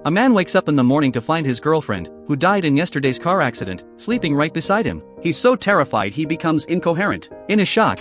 A man wakes up in the morning to find his girlfriend, who died in yesterday's car accident, sleeping right beside him. He's so terrified he becomes incoherent. In his shock,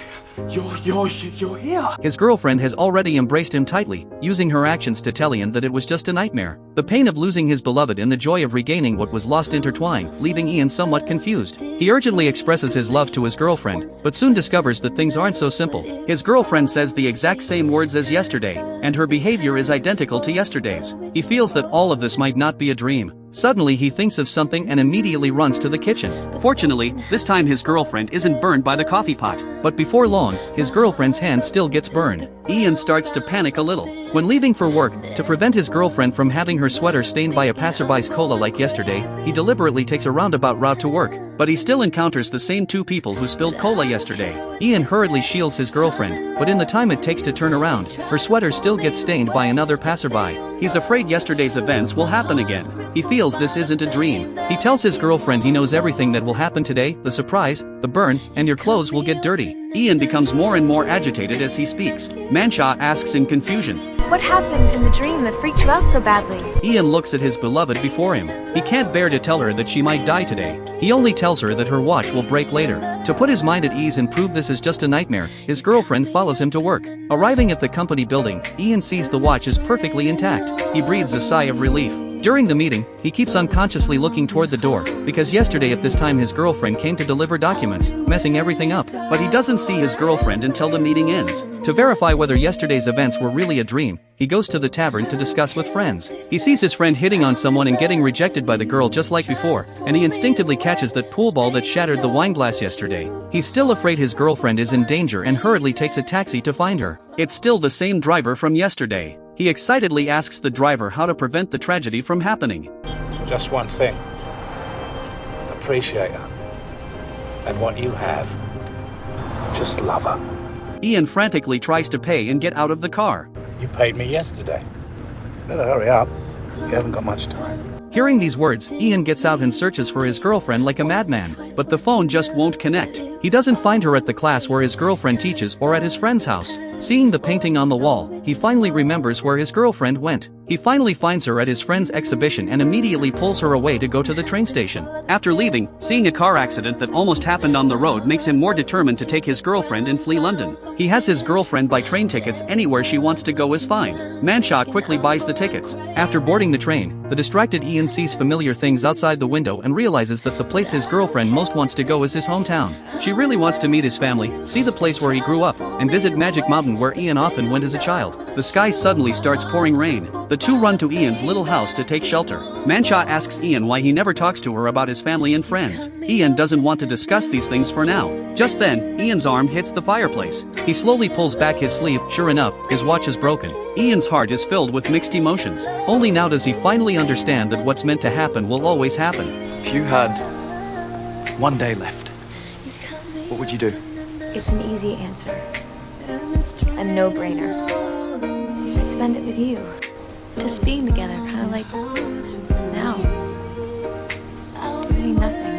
You're here. his girlfriend has already embraced him tightly, using her actions to tell Ian that it was just a nightmare. The pain of losing his beloved and the joy of regaining what was lost intertwine, leaving Ian somewhat confused. He urgently expresses his love to his girlfriend, but soon discovers that things aren't so simple. His girlfriend says the exact same words as yesterday, and her behavior is identical to yesterday's. He feels that all of this might not be a dream. Suddenly he thinks of something and immediately runs to the kitchen. Fortunately, this time his girlfriend isn't burned by the coffee pot. But before long, his girlfriend's hand still gets burned. Ian starts to panic a little. When leaving for work, to prevent his girlfriend from having her sweater stained by a passerby's cola like yesterday, he deliberately takes a roundabout route to work. But he still encounters the same two people who spilled cola yesterday. Ian hurriedly shields his girlfriend, but in the time it takes to turn around, her sweater still gets stained by another passerby. He's afraid yesterday's events will happen again. He feels this isn't a dream. He tells his girlfriend he knows everything that will happen today, the surprise, the burn, and your clothes will get dirty. Ian becomes more and more agitated as he speaks. Manshaw asks in confusion, What happened in the dream that freaked you out so badly? Ian looks at his beloved before him. He can't bear to tell her that she might die today. He only tells her that her watch will break later. To put his mind at ease and prove this is just a nightmare, his girlfriend follows him to work. Arriving at the company building, Ian sees the watch is perfectly intact. He breathes a sigh of relief. During the meeting, he keeps unconsciously looking toward the door, because yesterday at this time his girlfriend came to deliver documents, messing everything up. But he doesn't see his girlfriend until the meeting ends. To verify whether yesterday's events were really a dream, he goes to the tavern to discuss with friends. He sees his friend hitting on someone and getting rejected by the girl just like before, and he instinctively catches that pool ball that shattered the wine glass yesterday. He's still afraid his girlfriend is in danger and hurriedly takes a taxi to find her. It's still the same driver from yesterday. He excitedly asks the driver how to prevent the tragedy from happening. Just one thing. Appreciate her. And what you have. Just love her. Ian frantically tries to pay and get out of the car. You paid me yesterday. Better hurry up. You haven't got much time. Hearing these words, Ian gets out and searches for his girlfriend like a madman, but the phone just won't connect. He doesn't find her at the class where his girlfriend teaches or at his friend's house. Seeing the painting on the wall, he finally remembers where his girlfriend went. He finally finds her at his friend's exhibition and immediately pulls her away to go to the train station. After leaving, seeing a car accident that almost happened on the road makes him more determined to take his girlfriend and flee London. He has his girlfriend buy train tickets. Anywhere she wants to go is fine. Manshaw quickly buys the tickets. After boarding the train, the distracted Ian sees familiar things outside the window and realizes that the place his girlfriend most wants to go is his hometown. She really wants to meet his family, see the place where he grew up, and visit Magic Mountain where Ian often went as a child. The sky suddenly starts pouring rain. The two run to Ian's little house to take shelter. Manshaw asks Ian why he never talks to her about his family and friends. Ian doesn't want to discuss these things for now. Just then, Ian's arm hits the fireplace. He slowly pulls back his sleeve. Sure enough, his watch is broken. Ian's heart is filled with mixed emotions. Only now does he finally understand that what's meant to happen will always happen. If you had one day left, what would you do? It's an easy answer. A no-brainer. I'd spend it with you. Just being together, kind of like now. Doing nothing.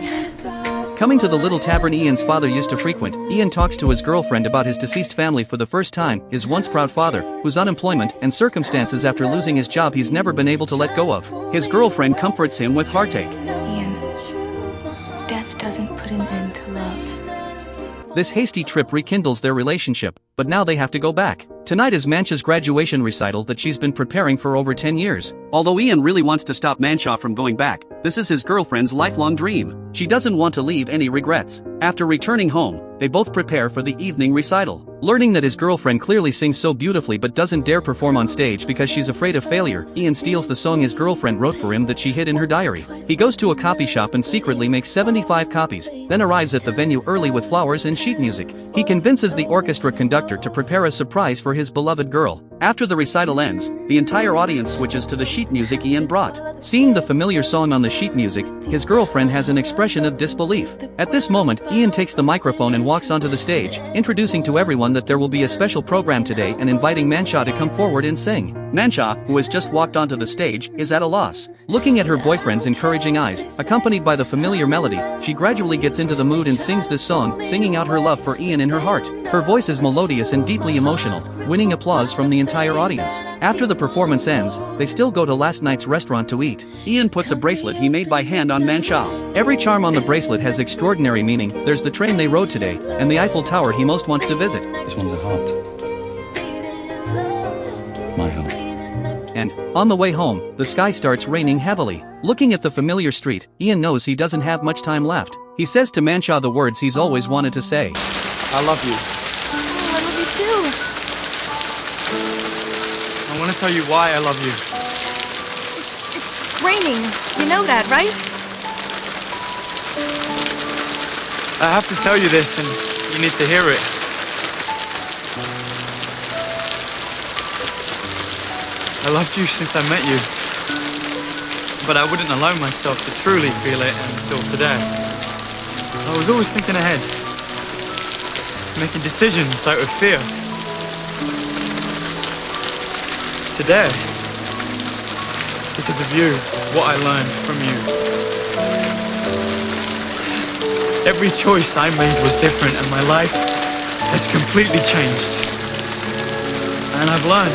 Coming to the little tavern Ian's father used to frequent, Ian talks to his girlfriend about his deceased family for the first time, his once proud father, whose unemployment and circumstances after losing his job he's never been able to let go of. His girlfriend comforts him with heartache. Ian, death doesn't put an end to love. This hasty trip rekindles their relationship, but now they have to go back. Tonight is Manshaw's graduation recital that she's been preparing for over 10 years. Although Ian really wants to stop Manshaw from going back, this is his girlfriend's lifelong dream. She doesn't want to leave any regrets. After returning home, they both prepare for the evening recital. Learning that his girlfriend clearly sings so beautifully but doesn't dare perform on stage because she's afraid of failure, Ian steals the song his girlfriend wrote for him that she hid in her diary. He goes to a copy shop and secretly makes 75 copies, then arrives at the venue early with flowers and sheet music. He convinces the orchestra conductor to prepare a surprise for his beloved girl. After the recital ends, the entire audience switches to the sheet music Ian brought. Seeing the familiar song on the sheet music, his girlfriend has an expression of disbelief. At this moment, Ian takes the microphone and walks onto the stage, introducing to everyone that there will be a special program today and inviting Manshaw to come forward and sing. Mansha, who has just walked onto the stage, is at a loss. Looking at her boyfriend's encouraging eyes, accompanied by the familiar melody, she gradually gets into the mood and sings this song, singing out her love for Ian in her heart. Her voice is melodious and deeply emotional, winning applause from the entire audience. After the performance ends, they still go to last night's restaurant to eat. Ian puts a bracelet he made by hand on Mansha. Every charm on the bracelet has extraordinary meaning. There's the train they rode today, and the Eiffel Tower he most wants to visit. This one's a heart. My heart. And, on the way home, the sky starts raining heavily. Looking at the familiar street, Ian knows he doesn't have much time left. He says to Mansha the words he's always wanted to say. I love you. Oh, I love you too. I want to tell you why I love you. It's raining. You know that, right? I have to tell you this, and you need to hear it. I loved you since I met you, but I wouldn't allow myself to truly feel it until today. I was always thinking ahead, making decisions out of fear. Today, because of you, what I learned from you. Every choice I made was different, and my life has completely changed. And I've learned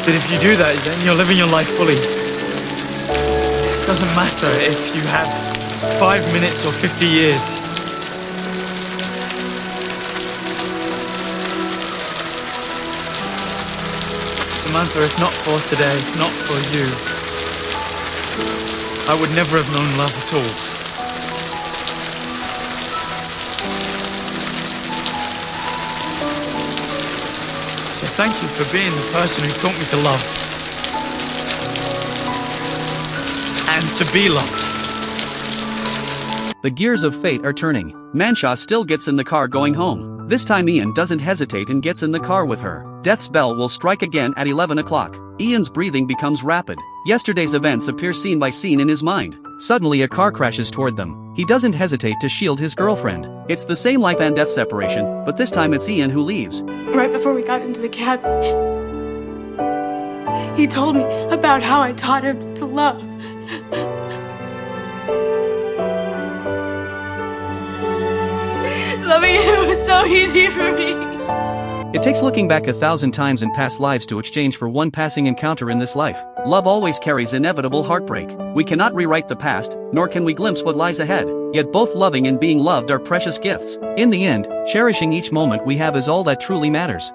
that if you do that, then you're living your life fully. It doesn't matter if you have 5 minutes or 50 years. Samantha, if not for today, if not for you, I would never have known love at all. So thank you for being the person who taught me to love. And to be loved. The gears of fate are turning. Mansha still gets in the car going home. This time Ian doesn't hesitate and gets in the car with her. Death's bell will strike again at 11 o'clock. Ian's breathing becomes rapid. Yesterday's events appear scene by scene in his mind. Suddenly a car crashes toward them. He doesn't hesitate to shield his girlfriend. It's the same life and death separation, but this time it's Ian who leaves. Right before we got into the cab, he told me about how I taught him to love. Loving him was so easy for me. It takes looking back 1,000 times in past lives to exchange for one passing encounter in this life. Love always carries inevitable heartbreak. We cannot rewrite the past, nor can we glimpse what lies ahead. Yet both loving and being loved are precious gifts. In the end, cherishing each moment we have is all that truly matters.